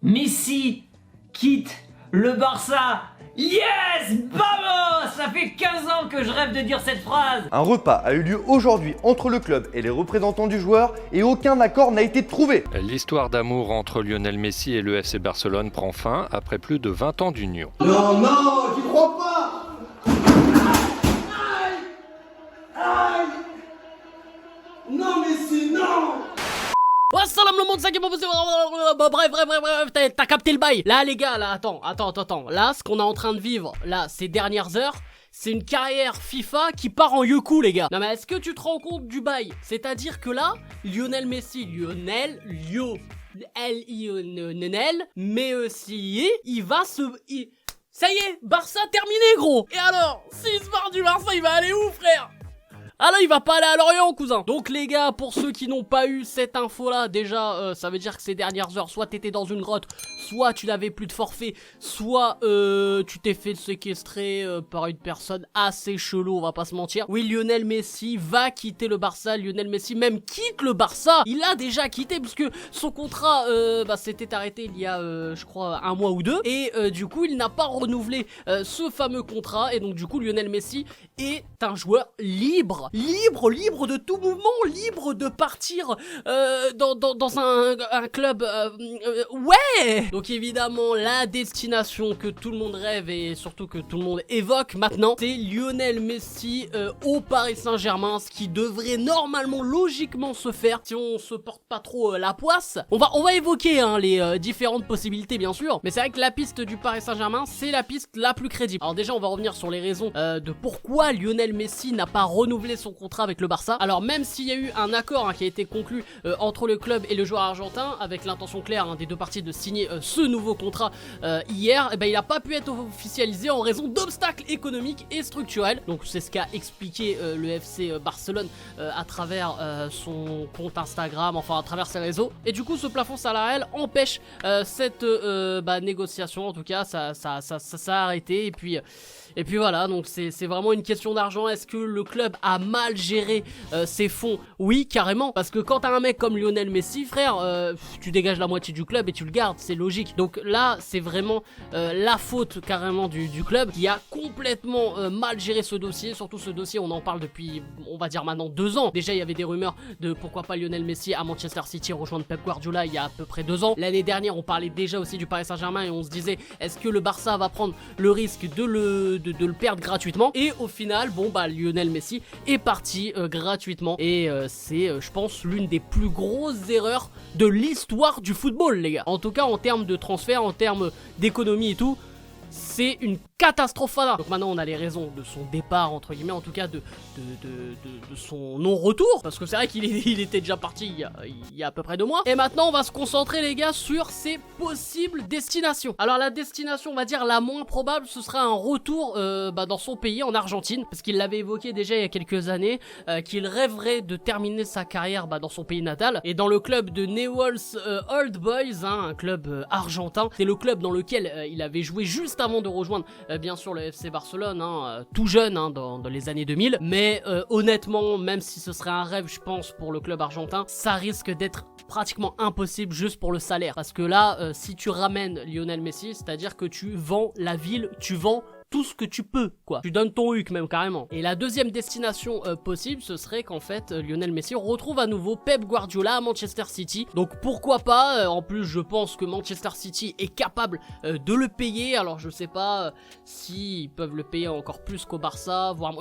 Messi quitte le Barça. Yes! Vamos! Ça fait 15 ans que je rêve de dire cette phrase. Un repas a eu lieu aujourd'hui entre le club et les représentants du joueur et aucun accord n'a été trouvé. L'histoire d'amour entre Lionel Messi et le FC Barcelone prend fin après plus de 20 ans d'union. Non, non, j'y crois pas. Aïe! Aïe! Non, Messi, non! Oh salam le monde, ça qui est proposé. Bref, t'as capté le bail. Là les gars, là attends. Là ce qu'on est en train de vivre, là ces dernières heures, c'est une carrière FIFA qui part en yoku les gars. Non mais est-ce que tu te rends compte du bail? C'est-à-dire que là, Lionel Messi, mais aussi il va se... Ça y est, Barça terminé gros. Et alors, s'il se barre du Barça, il va aller où frère? Ah là il va pas aller à Lorient cousin. Donc les gars, pour ceux qui n'ont pas eu cette info là, déjà ça veut dire que ces dernières heures, soit t'étais dans une grotte, soit tu n'avais plus de forfait, soit tu t'es fait séquestrer par une personne assez chelou, on va pas se mentir. Oui, Lionel Messi va quitter le Barça. Lionel Messi même quitte le Barça. Il a déjà quitté puisque son contrat s'était arrêté il y a je crois un mois ou deux. Et du coup il n'a pas renouvelé ce fameux contrat. Et donc du coup Lionel Messi est un joueur libre de tout mouvement, libre de partir dans un club ouais. Donc évidemment la destination que tout le monde rêve et surtout que tout le monde évoque maintenant, c'est Lionel Messi au Paris Saint-Germain, ce qui devrait normalement logiquement se faire si on se porte pas trop la poisse. On va évoquer les différentes possibilités bien sûr, mais c'est vrai que la piste du Paris Saint-Germain c'est la piste la plus crédible. Alors déjà on va revenir sur les raisons de pourquoi Lionel Messi n'a pas renouvelé son contrat avec le Barça. Alors même s'il y a eu un accord qui a été conclu entre le club et le joueur argentin avec l'intention claire des deux parties de signer ce nouveau contrat hier, il n'a pas pu être officialisé en raison d'obstacles économiques et structurels. Donc c'est ce qu'a expliqué le FC Barcelone à travers son compte Instagram, enfin à travers ses réseaux. Et du coup ce plafond salarial empêche cette négociation. En tout cas ça a arrêté et puis voilà, donc c'est vraiment une question d'argent. Est-ce que le club a mal géré ses fonds? Oui, carrément. Parce que quand t'as un mec comme Lionel Messi, frère, tu dégages la moitié du club et tu le gardes, c'est logique. Donc là, c'est vraiment la faute carrément du club qui a complètement mal géré ce dossier. Surtout ce dossier, on en parle depuis, on va dire maintenant 2 ans. Déjà, il y avait des rumeurs de pourquoi pas Lionel Messi à Manchester City rejoindre Pep Guardiola il y a à peu près 2 ans. L'année dernière, on parlait déjà aussi du Paris Saint-Germain et on se disait, est-ce que le Barça va prendre le risque de le perdre gratuitement? Et au final Lionel Messi est parti gratuitement et c'est je pense l'une des plus grosses erreurs de l'histoire du football les gars. En tout cas en termes de transfert, en termes d'économie et tout, c'est une catastrophe. Donc maintenant on a les raisons de son départ entre guillemets, en tout cas de son non-retour, parce que c'est vrai qu'il était déjà parti il y a à peu près 2 mois. Et maintenant on va se concentrer les gars sur ses possibles destinations. Alors la destination on va dire la moins probable, ce sera un retour dans son pays en Argentine, parce qu'il l'avait évoqué déjà il y a quelques années, qu'il rêverait de terminer sa carrière dans son pays natal et dans le club de Newell's Old Boys, un club argentin. C'est le club dans lequel il avait joué juste avant de rejoindre bien sûr le FC Barcelone, tout jeune dans les années 2000. Mais honnêtement, même si ce serait un rêve je pense pour le club argentin, ça risque d'être pratiquement impossible juste pour le salaire. Parce que là, si tu ramènes Lionel Messi, c'est-à-dire que tu vends la ville, tu vends tout ce que tu peux, quoi. Tu donnes ton huc même carrément. Et la deuxième destination possible, ce serait qu'en fait Lionel Messi retrouve à nouveau Pep Guardiola à Manchester City. Donc pourquoi pas, en plus je pense que Manchester City est capable de le payer. Alors je sais pas s'ils peuvent le payer encore plus qu'au Barça, voire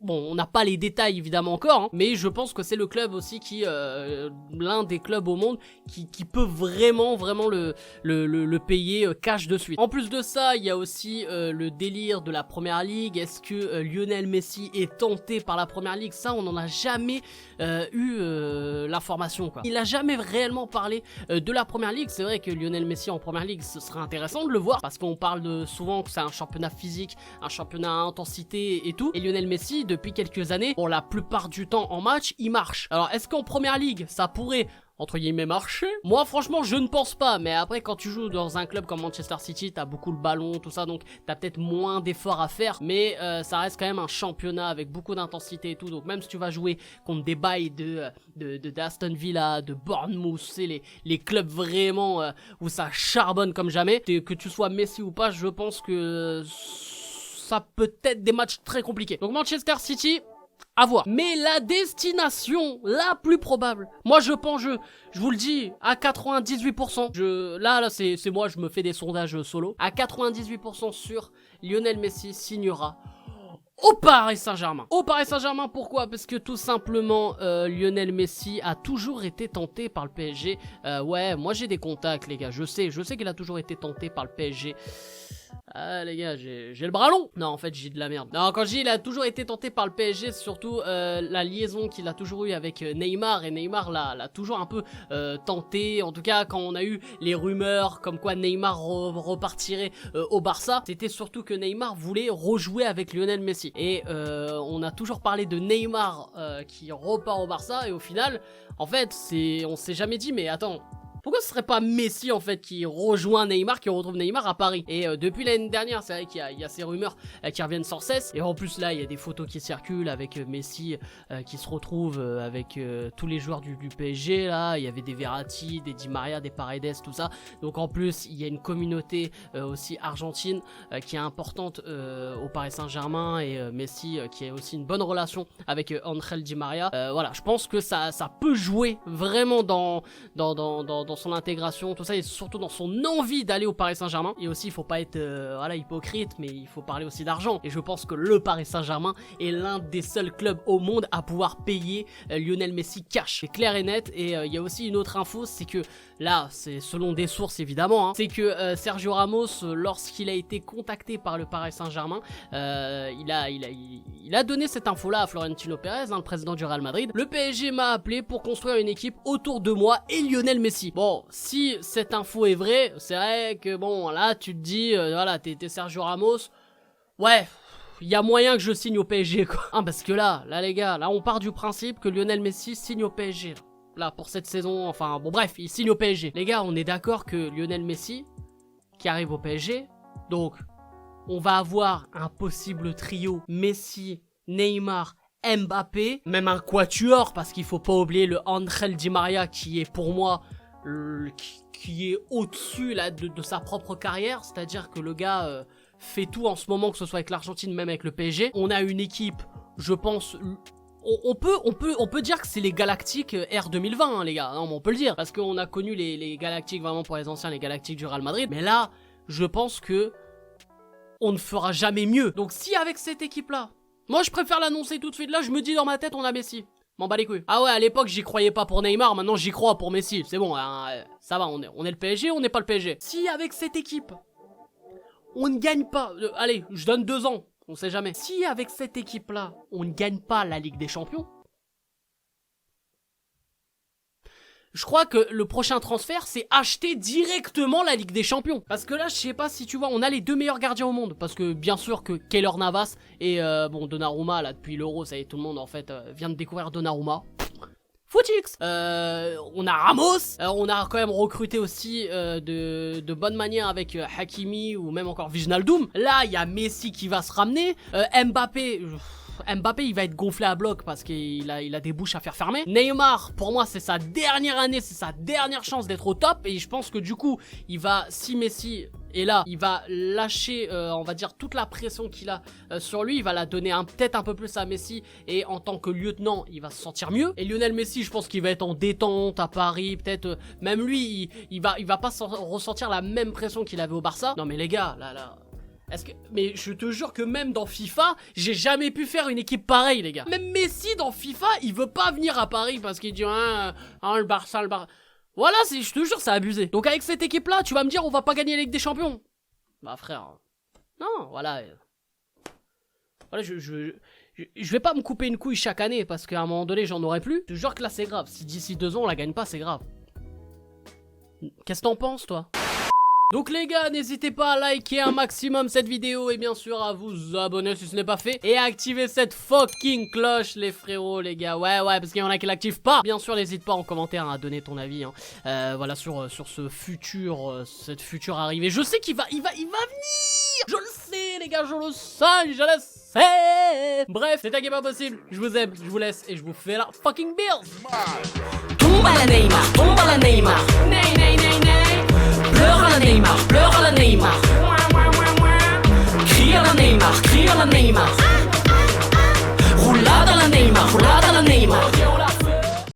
bon, on n'a pas les détails évidemment encore, mais je pense que c'est le club aussi qui, l'un des clubs au monde qui peut vraiment le payer cash de suite. En plus de ça, il y a aussi le délire de la Première Ligue. Est-ce que Lionel Messi est tenté par la Première Ligue? Ça, on n'en a jamais eu l'information, quoi. Il a jamais réellement parlé de la Première Ligue. C'est vrai que Lionel Messi en Première Ligue, ce serait intéressant de le voir, parce qu'on parle souvent que c'est un championnat physique, un championnat à intensité et tout. Et Lionel Messi, depuis quelques années, bon, la plupart du temps en match, il marche. Alors, est-ce qu'en Première Ligue, ça pourrait entre guillemets marché. Moi franchement je ne pense pas, mais après quand tu joues dans un club comme Manchester City, t'as beaucoup le ballon, tout ça, donc t'as peut-être moins d'efforts à faire, mais ça reste quand même un championnat avec beaucoup d'intensité et tout, donc même si tu vas jouer contre des bails d'Aston Villa, de Bournemouth, c'est les clubs vraiment où ça charbonne comme jamais, que tu sois Messi ou pas, je pense que ça peut être des matchs très compliqués. Donc Manchester City, à voir. Mais la destination la plus probable, moi je pense, je vous le dis, à 98%, là c'est moi, je me fais des sondages solo, à 98% sûr, Lionel Messi signera au Paris Saint-Germain. Au Paris Saint-Germain, pourquoi? Parce que tout simplement, Lionel Messi a toujours été tenté par le PSG. Ouais, moi j'ai des contacts les gars, je sais qu'il a toujours été tenté par le PSG. Ah les gars, j'ai le bras long. Non, en fait j'ai de la merde. Non, quand je dis il a toujours été tenté par le PSG, c'est surtout la liaison qu'il a toujours eu avec Neymar. Et Neymar l'a toujours un peu tenté. En tout cas, quand on a eu les rumeurs comme quoi Neymar repartirait au Barça, c'était surtout que Neymar voulait rejouer avec Lionel Messi. Et on a toujours parlé de Neymar qui repart au Barça. Et au final, en fait, on s'est jamais dit, mais attends, pourquoi ce serait pas Messi en fait qui rejoint Neymar, qui retrouve Neymar à Paris? Et depuis l'année dernière, c'est vrai qu'il y a ces rumeurs qui reviennent sans cesse. Et en plus là, il y a des photos qui circulent avec Messi qui se retrouve avec tous les joueurs du PSG. Là, il y avait des Verratti, des Di Maria, des Paredes, tout ça. Donc en plus, il y a une communauté aussi argentine qui est importante au Paris Saint-Germain, et Messi qui a aussi une bonne relation avec Angel Di Maria. Voilà, je pense que ça peut jouer vraiment dans son intégration, tout ça, et surtout dans son envie d'aller au Paris Saint-Germain. Et aussi, il faut pas être voilà, hypocrite, mais il faut parler aussi d'argent. Et je pense que le Paris Saint-Germain est l'un des seuls clubs au monde à pouvoir payer Lionel Messi cash. C'est clair et net. Et il y a aussi une autre info, c'est que là, c'est selon des sources évidemment, hein, c'est que Sergio Ramos, lorsqu'il a été contacté par le Paris Saint-Germain, il a donné cette info-là à Florentino Pérez, hein, le président du Real Madrid. Le PSG m'a appelé pour construire une équipe autour de moi et Lionel Messi. Bon, si cette info est vraie, c'est vrai que bon, là, tu te dis, voilà, t'es Sergio Ramos, ouais, il y a moyen que je signe au PSG, quoi. Hein, parce que là, les gars, là, on part du principe que Lionel Messi signe au PSG, là, pour cette saison, enfin, bon, bref, il signe au PSG. Les gars, on est d'accord que Lionel Messi, qui arrive au PSG, donc, on va avoir un possible trio Messi, Neymar, Mbappé, même un quatuor, parce qu'il faut pas oublier le Angel Di Maria, qui est pour moi qui est au-dessus là de sa propre carrière, c'est-à-dire que le gars fait tout en ce moment, que ce soit avec l'Argentine, même avec le PSG. On a une équipe, je pense, on peut dire que c'est les Galactiques R 2020, hein, les gars, non, mais on peut le dire, parce qu'on a connu les Galactiques, vraiment pour les anciens, les Galactiques du Real Madrid, mais là, je pense que on ne fera jamais mieux. Donc si avec cette équipe-là, moi je préfère l'annoncer tout de suite, là je me dis dans ma tête, on a Messi. M'en bats les couilles. Ah ouais, à l'époque j'y croyais pas pour Neymar, maintenant j'y crois pour Messi. C'est bon, ça va, on est le PSG, on n'est pas le PSG. Si avec cette équipe, on ne gagne pas, allez, je donne 2 ans, on sait jamais. Si avec cette équipe-là, on ne gagne pas la Ligue des Champions, je crois que le prochain transfert, c'est acheter directement la Ligue des Champions. Parce que là, je sais pas si tu vois, on a les 2 meilleurs gardiens au monde. Parce que bien sûr que Keylor Navas et bon, Donnarumma, là, depuis l'Euro, ça y est, tout le monde en fait vient de découvrir Donnarumma. Footix. On a Ramos, on a quand même recruté aussi de bonne manière avec Hakimi ou même encore Wijnaldum. Là, il y a Messi qui va se ramener. Mbappé, il va être gonflé à bloc parce qu'il a des bouches à faire fermer. Neymar, pour moi, c'est sa dernière année, c'est sa dernière chance d'être au top. Et je pense que du coup, si Messi est là, il va lâcher, on va dire, toute la pression qu'il a sur lui. Il va la donner peut-être un peu plus à Messi. Et en tant que lieutenant, il va se sentir mieux. Et Lionel Messi, je pense qu'il va être en détente à Paris. Peut-être, même lui, il va pas ressentir la même pression qu'il avait au Barça. Non mais les gars, là... Mais je te jure que même dans FIFA, j'ai jamais pu faire une équipe pareille, les gars. Même Messi dans FIFA, il veut pas venir à Paris parce qu'il dit le Barça. Voilà, je te jure, c'est abusé. Donc avec cette équipe-là, tu vas me dire on va pas gagner la Ligue des Champions. Bah frère, non, voilà. Voilà, je vais pas me couper une couille chaque année parce qu'à un moment donné, j'en aurai plus. Je te jure que là, c'est grave. Si d'ici 2 ans, on la gagne pas, c'est grave. Qu'est-ce que t'en penses, toi ? Donc les gars, n'hésitez pas à liker un maximum cette vidéo et bien sûr à vous abonner si ce n'est pas fait. Et à activer cette fucking cloche les frérots les gars. Ouais parce qu'il y en a qui l'activent pas. Bien sûr n'hésite pas en commentaire à donner ton avis hein. Voilà sur ce futur, cette future arrivée. Je sais qu'il va venir. Je le sais les gars, je le sais. Bref, c'était Game Impossible. Je vous aime, je vous laisse et je vous fais la fucking bills. Tombe à la Neymar, tombe à la Neymar. Ney, ney, ney, ney. Pleure à la Neymar, pleure à la Neymar. Crie à la Neymar, crie à la Neymar.